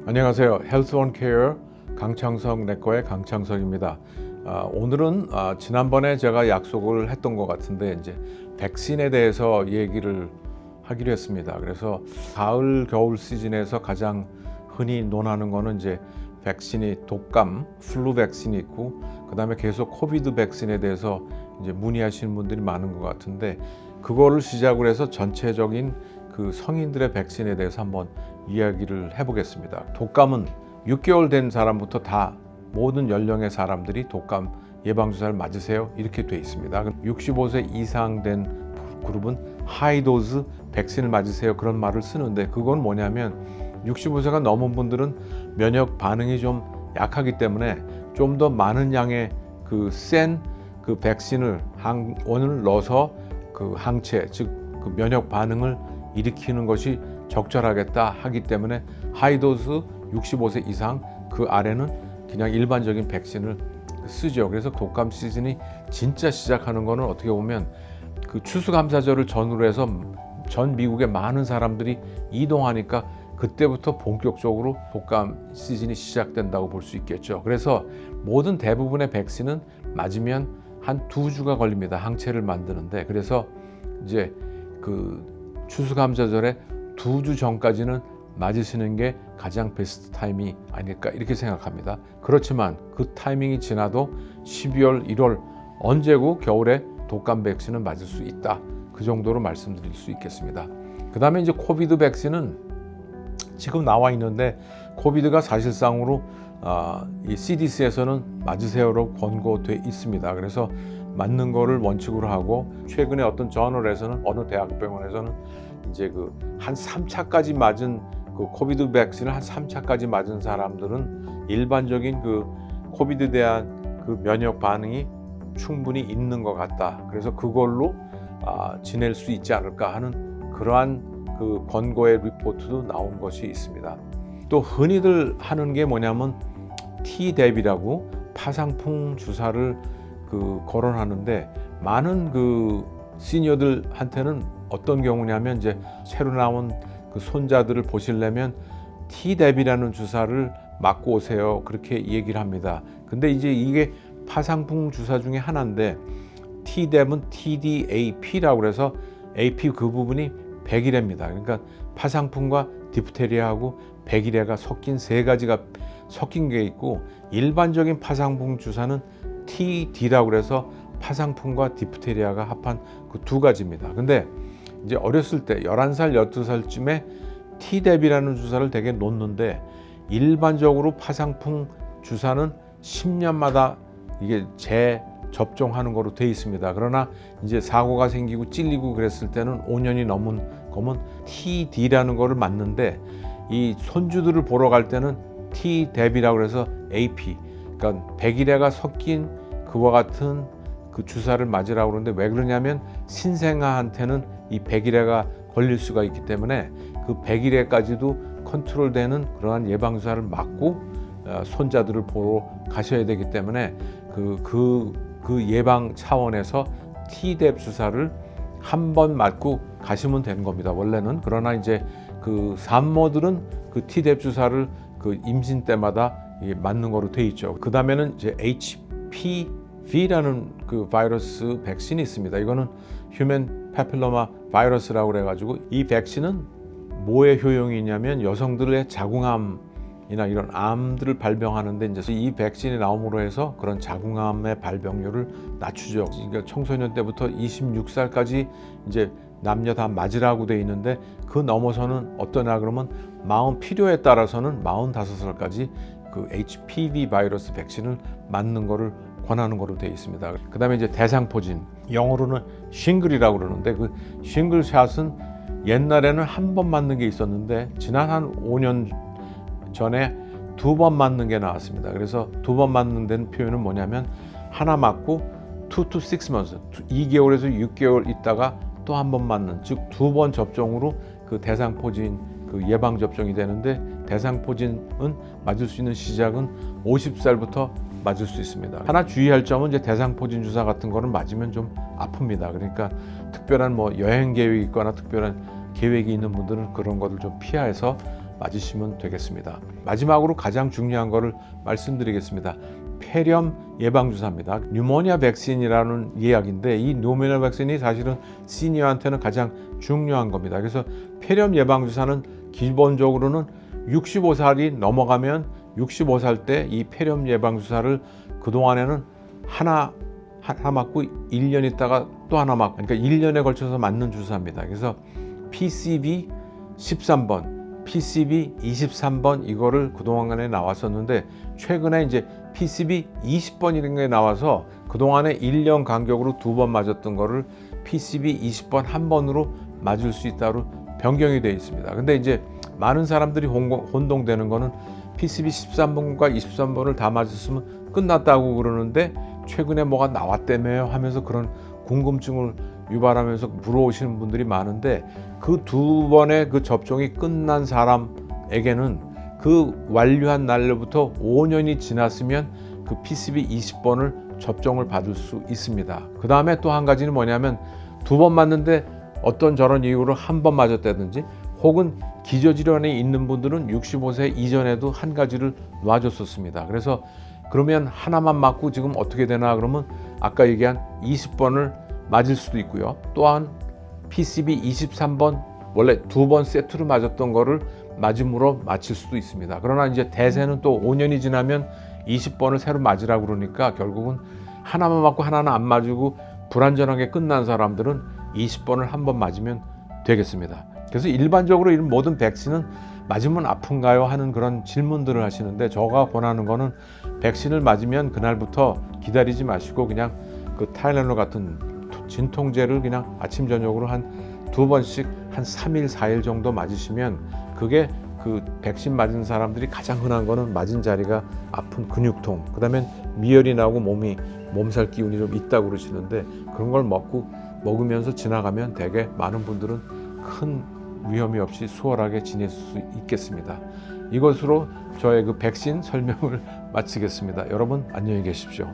안녕하세요. 헬스원케어 강창석 내과의 강창석입니다. 오늘은 지난번에 제가 약속을 했던 것 같은데 이제 백신에 대해서 얘기를 하기로 했습니다. 그래서 가을 겨울 시즌에서 가장 흔히 논하는 거는 이제 백신이 독감, 플루 백신이 있고 그다음에 계속 코비드 백신에 대해서 이제 문의하시는 분들이 많은 것 같은데 그거를 시작으로 해서 전체적인 그 성인들의 백신에 대해서 한번 이야기를 해보겠습니다. 독감은 6개월 된 사람부터 다 모든 연령의 사람들이 독감 예방주사를 맞으세요 이렇게 돼 있습니다. 65세 이상 된 그룹은 하이도즈 백신을 맞으세요 그런 말을 쓰는데 그건 뭐냐면 65세가 넘은 분들은 면역 반응이 좀 약하기 때문에 좀 더 많은 양의 그 센 그 백신을 항원을 넣어서 그 항체 즉 그 면역 반응을 일으키는 것이 적절하겠다 하기 때문에 하이도스 65세 이상 그 아래는 그냥 일반적인 백신을 쓰죠. 그래서 독감 시즌이 진짜 시작하는 거는 어떻게 보면 그 추수감사절을 전후로 해서 전 미국의 많은 사람들이 이동하니까 그때부터 본격적으로 독감 시즌이 시작된다고 볼 수 있겠죠. 그래서 모든 대부분의 백신은 맞으면 한 2주가 걸립니다. 항체를 만드는데 그래서 이제 그 추수감사절에 2주 전까지는 맞으시는 게 가장 베스트 타임이 아닐까 이렇게 생각합니다. 그렇지만 그 타이밍이 지나도 12월, 1월 언제고 겨울에 독감 백신은 맞을 수 있다. 그 정도로 말씀드릴 수 있겠습니다. 그 다음에 이제 코비드 백신은 지금 나와 있는데 코비드가 사실상으로 이 CDC에서는 맞으세요로 권고돼 있습니다. 그래서 맞는 거를 원칙으로 하고 최근에 어떤 저널에서는 어느 대학병원에서는 이제 그 한 3차까지 맞은 그 코비드 백신을 한 3차까지 맞은 사람들은 일반적인 그 코비드에 대한 그 면역 반응이 충분히 있는 것 같다. 그래서 그걸로 지낼 수 있지 않을까 하는 그러한 그 권고의 리포트도 나온 것이 있습니다. 또 흔히들 하는 게 뭐냐면 Tdeb이라고 파상풍 주사를 그 거론하는데 많은 그 시니어들한테는 어떤 경우냐면 이제 새로 나온 그 손자들을 보시려면 Tdeb이라는 주사를 맞고 오세요 그렇게 얘기를 합니다. 근데 이제 이게 파상풍 주사 중에 하나인데 Tdeb은 TDAP라고 그래서 AP 그 부분이 백이래입니다. 그러니까 파상풍과 디프테리아하고 백이래가 섞인 세 가지가 섞인 게 있고 일반적인 파상풍 주사는 TD라고 그래서 파상풍과 디프테리아가 합한 그 두 가지입니다. 근데 이제 어렸을 때 11살, 12살쯤에 Tdeb이라는 주사를 되게 놓는데 일반적으로 파상풍 주사는 10년마다 이게 재접종하는 거로 돼 있습니다. 그러나 이제 사고가 생기고 찔리고 그랬을 때는 5년이 넘은 거면 TD라는 거를 맞는데 이 손주들을 보러 갈 때는 Tdeb이라고 해서 AP 그러니까 백일해가 섞인 그와 같은 그 주사를 맞으라고 그러는데 왜 그러냐면 신생아한테는 이 백일해가 걸릴 수가 있기 때문에 그 백일해까지도 컨트롤되는 그러한 예방주사를 맞고 손자들을 보러 가셔야 되기 때문에 그 예방 차원에서 Tdeb 주사를 한 번 맞고 가시면 되는 겁니다. 원래는. 그러나 이제 그 산모들은 그 Tdeb 주사를 그 임신 때마다 맞는 거로 돼 있죠. 그 다음에는 이제 HPV라는 그 바이러스 백신이 있습니다. 이거는 휴먼 파필로마 바이러스라고 그래가지고 이 백신은 뭐에 효용이 있냐면 여성들의 자궁암이나 이런 암들을 발병하는데 이제 이 백신이 나옴으로 해서 그런 자궁암의 발병률을 낮추죠. 그러니까 청소년 때부터 26살까지 이제 남녀 다 맞으라고 돼 있는데 그 넘어서는 어떠냐 그러면 마음 필요에 따라서는 45살까지 그 HPV 바이러스 백신을 맞는 거를 권하는 거로 돼 있습니다. 그 다음에 이제 대상포진, 영어로는 싱글이라고 그러는데 그 싱글샷은 옛날에는 한 번 맞는 게 있었는데 지난 한 5년 전에 2번 맞는 게 나왔습니다. 그래서 2번 맞는 데는 표현은 뭐냐면 하나 맞고 2 to 6 months, 2개월에서 6개월 있다가 또 한 번 맞는, 즉 2번 접종으로 그 대상포진 그 예방 접종이 되는데 대상포진은 맞을 수 있는 시작은 50살부터 맞을 수 있습니다. 하나 주의할 점은 이제 대상포진 주사 같은 거는 맞으면 좀 아픕니다. 그러니까 특별한 뭐 여행 계획이 있거나 특별한 계획이 있는 분들은 그런 것을 좀 피해서 맞으시면 되겠습니다. 마지막으로 가장 중요한 거를 말씀드리겠습니다. 폐렴 예방주사입니다. 뉴모니아 백신이라는 이야기인데 이 뉴모니아 백신이 사실은 시니어한테는 가장 중요한 겁니다. 그래서 폐렴 예방주사는 기본적으로는 65살이 넘어가면 65살 때 이 폐렴 예방주사를 그동안에는 하나 맞고 1년 있다가 또 하나 맞고, 그러니까 1년에 걸쳐서 맞는 주사입니다. 그래서 PCV 13번, PCV 23번 이거를 그동안에 나왔었는데 최근에 이제 PCV 20번이라는 게 나와서 그동안에 1년 간격으로 2번 맞았던 거를 PCV 20번 한 번으로 맞을 수 있다로 변경이 되어 있습니다. 근데 이제 많은 사람들이 혼동되는 거는 PCV 13번과 23번을 다 맞았으면 끝났다고 그러는데 최근에 뭐가 나왔다며요 하면서 그런 궁금증을 유발하면서 물어오시는 분들이 많은데 그 2번의 그 접종이 끝난 사람에게는 그 완료한 날로부터 5년이 지났으면 그 PCV 20번을 접종을 받을 수 있습니다. 그 다음에 또 한 가지는 뭐냐면 2번 맞는데 어떤 저런 이유로 한 번 맞았다든지 혹은 기저질환이 있는 분들은 65세 이전에도 한 가지를 놔줬었습니다. 그래서 그러면 하나만 맞고 지금 어떻게 되나 그러면 아까 얘기한 20번을 맞을 수도 있고요. 또한 PCV 23번 원래 2번 세트로 맞았던 거를 맞음으로 맞힐 수도 있습니다. 그러나 이제 대세는 또 5년이 지나면 20번을 새로 맞으라고 그러니까 결국은 하나만 맞고 하나는 안 맞고 불안전하게 끝난 사람들은 20번을 한 번 맞으면 되겠습니다. 그래서 일반적으로 이런 모든 백신은 맞으면 아픈가요? 하는 그런 질문들을 하시는데 제가 권하는 거는 백신을 맞으면 그날부터 기다리지 마시고 그냥 그 타일랜드 같은 진통제를 그냥 아침 저녁으로 한 2번씩 한 3일 4일 정도 맞으시면 그게 그 백신 맞은 사람들이 가장 흔한 거는 맞은 자리가 아픈 근육통, 그다음에 미열이 나고 몸살 기운이 좀 있다고 그러시는데 그런 걸 먹으면서 지나가면 되게 많은 분들은 큰 위험이 없이 수월하게 지낼 수 있겠습니다. 이것으로 저의 그 백신 설명을 마치겠습니다. 여러분 안녕히 계십시오.